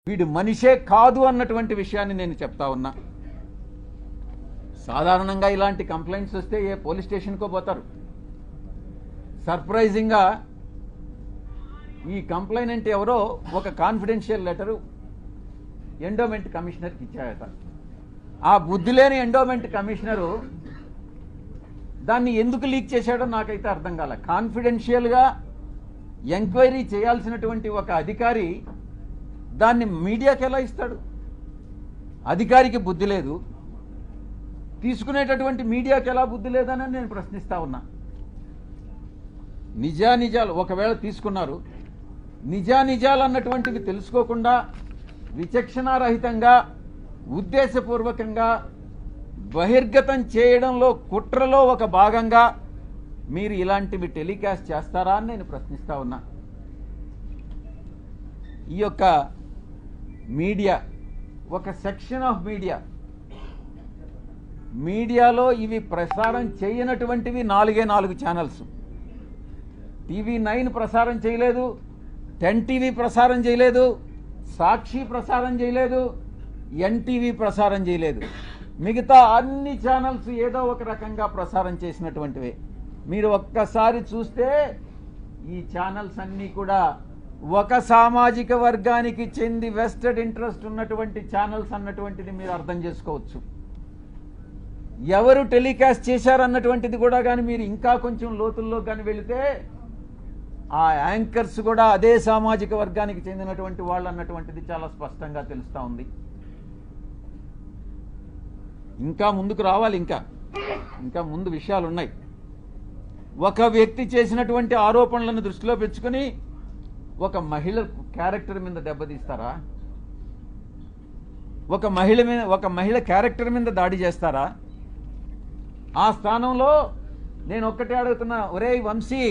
వీడు మనిషే కాదు అన్నటువంటి విషయాన్ని నేను చెప్తా ఉన్నా. సాధారణంగా ఇలాంటి కంప్లైంట్స్ వస్తే ఏ పోలీస్ స్టేషన్కో పోతారు. సర్ప్రైజింగ్గా ఈ కంప్లైనెంట్ ఎవరో ఒక కాన్ఫిడెన్షియల్ లెటరు ఎండోమెంట్ కమిషనర్కి ఇచ్చాయట. ఆ బుద్ధి లేని ఎండోమెంట్ కమిషనరు దాన్ని ఎందుకు లీక్ చేశాడో నాకైతే అర్థం కాలే. కాన్ఫిడెన్షియల్గా ఎంక్వైరీ చేయాల్సినటువంటి ఒక అధికారి దాన్ని మీడియాకి ఎలా ఇస్తాడు? అధికారికి బుద్ధి లేదు, తీసుకునేటటువంటి మీడియాకి ఎలా బుద్ధి లేదని నేను ప్రశ్నిస్తా ఉన్నా. నిజానిజాలు ఒకవేళ తీసుకున్నారు, నిజానిజాలు అన్నటువంటివి తెలుసుకోకుండా విచక్షణారహితంగా ఉద్దేశపూర్వకంగా బహిర్గతం చేయడంలో కుట్రలో ఒక భాగంగా మీరు ఇలాంటివి టెలికాస్ట్ చేస్తారా అని నేను ప్రశ్నిస్తా ఉన్నా. ఈ యొక్క మీడియా ఒక సెక్షన్ ఆఫ్ మీడియాలో ఇవి ప్రసారం చేయనటువంటివి 4 ఛానల్స్. TV9 ప్రసారం చేయలేదు, 10 TV ప్రసారం చేయలేదు, సాక్షి ప్రసారం చేయలేదు, NTV ప్రసారం చేయలేదు. మిగతా అన్ని ఛానల్స్ ఏదో ఒక రకంగా ప్రసారం చేసినటువంటివే. మీరు ఒక్కసారి చూస్తే ఈ ఛానల్స్ అన్నీ కూడా ఒక సామాజిక వర్గానికి చెంది వెస్టెడ్ ఇంట్రెస్ట్ ఉన్నటువంటి ఛానల్స్ అన్నటువంటిది మీరు అర్థం చేసుకోవచ్చు. ఎవరు టెలికాస్ట్ చేశారన్నటువంటిది కూడా కానీ మీరు ఇంకా కొంచెం లోతుల్లో కానీ వెళితే ఆ యాంకర్స్ కూడా అదే సామాజిక వర్గానికి చెందినటువంటి వాళ్ళు అన్నటువంటిది చాలా స్పష్టంగా తెలుస్తూ ఉంది. ఇంకా ముందుకు రావాలి, ఇంకా ముందు విషయాలు ఉన్నాయి. ఒక వ్యక్తి చేసినటువంటి ఆరోపణలను దృష్టిలో పెంచుకొని ఒక మహిళ క్యారెక్టర్ మీద దెబ్బతీస్తారా? ఒక మహిళ క్యారెక్టర్ మీద దాడి చేస్తారా? ఆ స్థానంలో నేను ఒక్కటే అడుగుతున్నా, ఒరేయ్ వంశీ,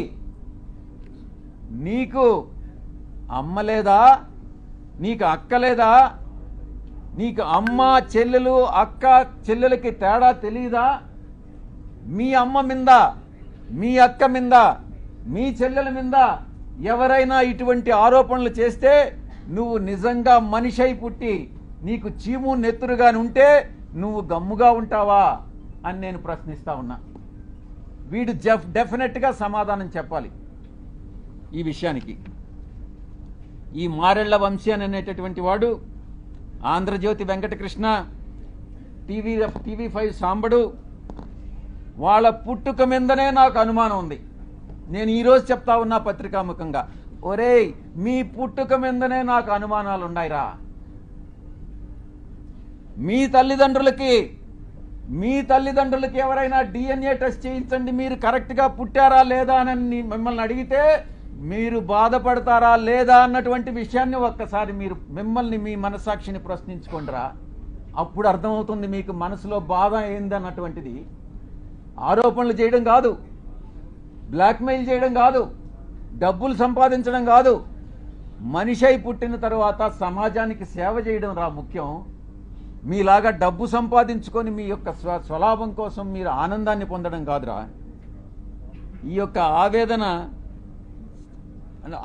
నీకు అమ్మ లేదా? నీకు అక్క లేదా? నీకు అమ్మ చెల్లెలు అక్క చెల్లెలకి తేడా తెలియదా? మీ అమ్మ మీద, మీ అక్క మీద, మీ చెల్లెల మీద ఎవరైనా ఇటువంటి ఆరోపణలు చేస్తే నువ్వు నిజంగా మనిషై పుట్టి నీకు చీము నెత్తురుగాని ఉంటే నువ్వు గమ్ముగా ఉంటావా అని నేను ప్రశ్నిస్తా ఉన్నా. వీడు డెఫినెట్గా సమాధానం చెప్పాలి ఈ విషయానికి. ఈ మారెళ్ల వంశీ అనేటటువంటి వాడు, ఆంధ్రజ్యోతి వెంకటకృష్ణ, TV5 సాంబడు, వాళ్ళ పుట్టుక మీదనే నాకు అనుమానం ఉంది. నేను ఈరోజు చెప్తా ఉన్నా పత్రికాముఖంగా, ఒరేయ్ మీ పుట్టుక మీదనే నాకు అనుమానాలు ఉన్నాయిరా. మీ తల్లిదండ్రులకి ఎవరైనా DNA టెస్ట్ చేయించండి, మీరు కరెక్ట్గా పుట్టారా లేదా అని మిమ్మల్ని అడిగితే మీరు బాధపడతారా లేదా అన్నటువంటి విషయాన్ని ఒక్కసారి మీరు మిమ్మల్ని మీ మనస్సాక్షిని ప్రశ్నించుకోండిరా. అప్పుడు అర్థమవుతుంది మీకు మనసులో బాధ ఏందన్నటువంటిది. ఆరోపణలు చేయడం కాదు, బ్లాక్మెయిల్ చేయడం కాదు, డబ్బులు సంపాదించడం కాదు, మనిషై పుట్టిన తర్వాత సమాజానికి సేవ చేయడం రా ముఖ్యం. మీలాగా డబ్బు సంపాదించుకొని మీ యొక్క స్వలాభం కోసం మీరు ఆనందాన్ని పొందడం కాదురా. ఈ యొక్క ఆవేదన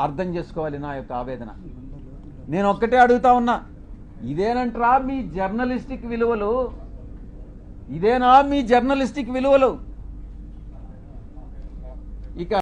అర్థం చేసుకోవాలి, నా యొక్క ఆవేదన. నేను ఒక్కటే అడుగుతా ఉన్నా, ఇదేనంటరా మీ జర్నలిస్టిక్ విలువలు? ఇదేనా మీ జర్నలిస్టిక్ విలువలు? ఇక